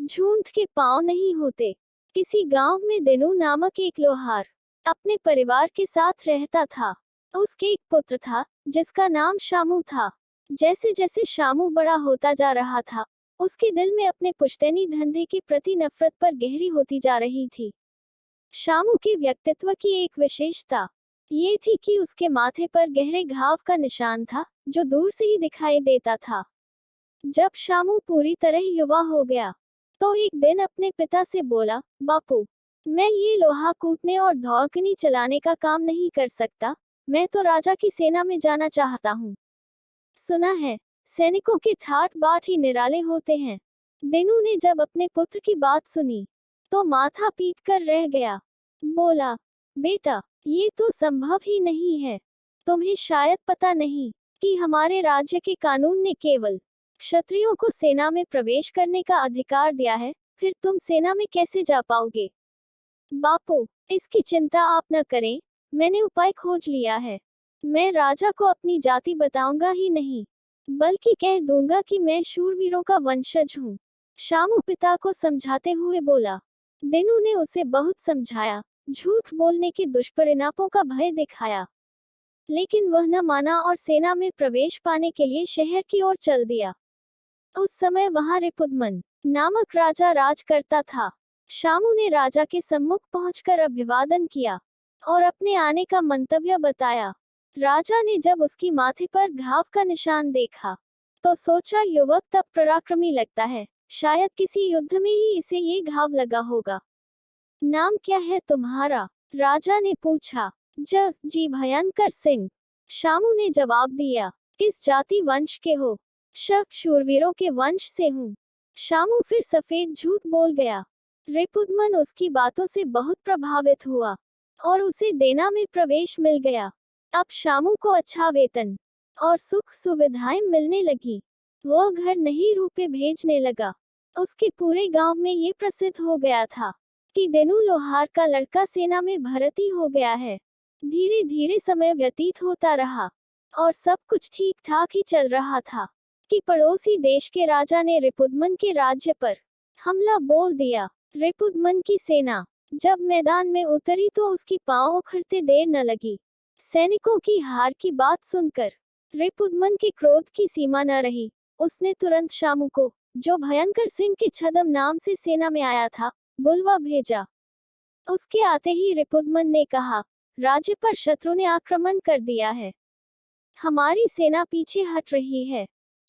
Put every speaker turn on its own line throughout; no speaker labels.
झूठ के पांव नहीं होते। किसी गांव में दिनू नामक एक लोहार अपने परिवार के साथ रहता था। उसके एक पुत्र था जिसका नाम शामू था। जैसे जैसे शामू बड़ा होता जा रहा था, उसके दिल में अपने पुश्तैनी धंधे के प्रति नफरत पर गहरी होती जा रही थी। शामू के व्यक्तित्व की एक विशेषता ये थी कि उसके माथे पर गहरे घाव का निशान था, जो दूर से ही दिखाई देता था। जब शामू पूरी तरह युवा हो गया, तो एक दिन अपने पिता से बोला, बापू, मैं ये लोहा कूटने और धौकनी चलाने का काम नहीं कर सकता। मैं तो राजा की सेना में जाना चाहता हूँ। सुना है, सैनिकों के ठाठ बाट ही निराले होते हैं। दिनू ने जब अपने पुत्र की बात सुनी, तो माथा पीट कर रह गया। बोला, बेटा, ये तो संभव ही नहीं है। तुम्हें शायद पता नहीं कि हमारे राज्य के कानून ने केवल क्षत्रियों को सेना में प्रवेश करने का अधिकार दिया है। फिर तुम सेना में कैसे जा पाओगे? बापू, इसकी चिंता आप न करें, मैंने उपाय खोज लिया है। मैं राजा को अपनी जाति बताऊंगा ही नहीं, बल्कि कह दूंगा कि मैं शूरवीरों का वंशज हूँ। शामू पिता को समझाते हुए बोला। दिनू ने उसे बहुत समझाया, झूठ बोलने के दुष्परिणामों का भय दिखाया, लेकिन वह न माना और सेना में प्रवेश पाने के लिए शहर की ओर चल दिया। उस समय वहां रिपुदमन नामक राजा राज करता था। शामू ने राजा के सम्मुख पहुंचकर अभिवादन किया और अपने आने का मंतव्य बताया। राजा ने जब उसकी माथे पर घाव का निशान देखा, तो सोचा, युवक तब पराक्रमी लगता है, शायद किसी युद्ध में ही इसे ये घाव लगा होगा। नाम क्या है तुम्हारा? राजा ने पूछा। जी भयंकर सिंह, शामू ने जवाब दिया। किस जाति वंश के हो? शूरवीरों के वंश से हूँ। शामू फिर सफेद झूठ बोल गया। रिपुदमन उसकी बातों से बहुत प्रभावित हुआ और उसे सेना में प्रवेश मिल गया। अब शामू को अच्छा वेतन और सुख सुविधाएं मिलने लगी। वो घर नहीं रुपए भेजने लगा। उसके पूरे गांव में ये प्रसिद्ध हो गया था कि दिनू लोहार का लड़का सेना में भर्ती हो गया है। धीरे धीरे समय व्यतीत होता रहा और सब कुछ ठीक ठाक ही चल रहा था कि पड़ोसी देश के राजा ने रिपुदमन के राज्य पर हमला बोल दिया। रिपुदमन की सेना जब मैदान में उतरी तो उसकी पांव उखड़ते देर न लगी। सैनिकों की हार की बात सुनकर रिपुदमन के क्रोध की सीमा न रही। उसने तुरंत शामू को, जो भयंकर सिंह के छद्म नाम से सेना में आया था, बुलवा भेजा। उसके आते ही रिपुदमन ने कहा, राज्य पर शत्रु ने आक्रमण कर दिया है। हमारी सेना पीछे हट रही है।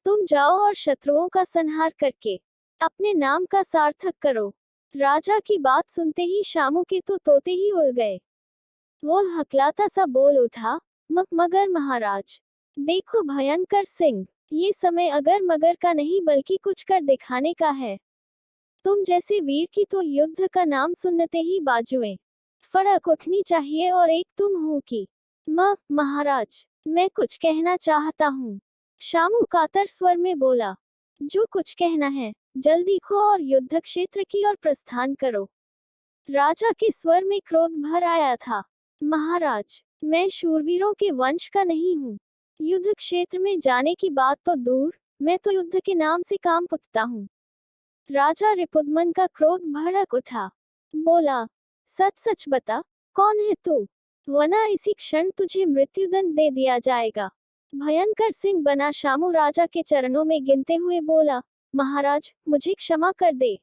तुम जाओ और शत्रुओं का संहार करके अपने नाम का सार्थक करो। राजा की बात सुनते ही शामू के तो तोते ही उड़ गए। वो हकलाता सा बोल उठा, मगर महाराज, देखो भयंकर सिंह, ये समय अगर मगर का नहीं बल्कि कुछ कर दिखाने का है। तुम जैसे वीर की तो युद्ध का नाम सुनते ही बाजुएं फड़क उठनी चाहिए, और एक तुम हो कि महाराज, मैं कुछ कहना चाहता हूँ। शामू कातर स्वर में बोला, जो कुछ कहना है जल्दी खो और युद्ध क्षेत्र की ओर प्रस्थान करो। राजा के स्वर में क्रोध भर आया था। महाराज, मैं शूरवीरों के वंश का नहीं हूँ। युद्ध क्षेत्र में जाने की बात तो दूर, मैं तो युद्ध के नाम से काम पुटता हूँ। राजा रिपुदमन का क्रोध भड़क उठा। बोला, सच सच बता, कौन है तू? वरना इसी क्षण तुझे मृत्युदंड दे दिया जाएगा। भयंकर सिंह बना शामू राजा के चरणों में गिनते हुए बोला, महाराज, मुझे क्षमा कर दे।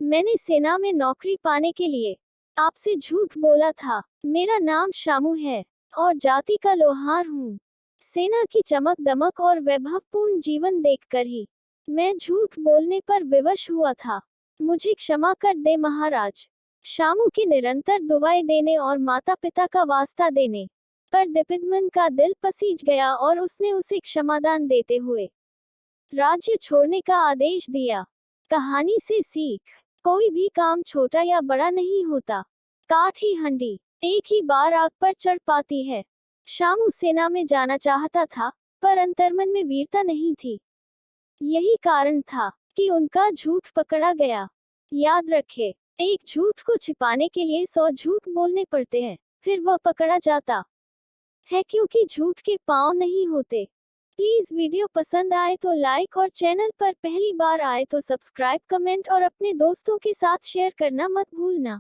मैंने सेना में नौकरी पाने के लिए आपसे झूठ बोला था। मेरा नाम शामू है और जाति का लोहार हूँ। सेना की चमक दमक और वैभवपूर्ण जीवन देखकर ही मैं झूठ बोलने पर विवश हुआ था। मुझे क्षमा कर दे महाराज। शामू की निरंतर दुआएं देने और माता पिता का वास्ता देने पर रिपुदमन का दिल पसीज गया और उसने उसे क्षमादान देते हुए राज्य छोड़ने का आदेश दिया। कहानी से सीख, कोई भी काम छोटा या बड़ा नहीं होता। काठ ही हंडी एक ही बार आग पर चढ़ पाती है। शामू सेना में जाना चाहता था, पर अंतर्मन में वीरता नहीं थी। यही कारण था कि उनका झूठ पकड़ा गया। याद रखे, एक झूठ को छिपाने के लिए 100 झूठ बोलने पड़ते हैं, फिर वह पकड़ा जाता है, क्योंकि झूठ के पांव नहीं होते, प्लीज वीडियो पसंद आए तो लाइक और चैनल पर पहली बार आए तो सब्सक्राइब, कमेंट और अपने दोस्तों के साथ शेयर करना मत भूलना।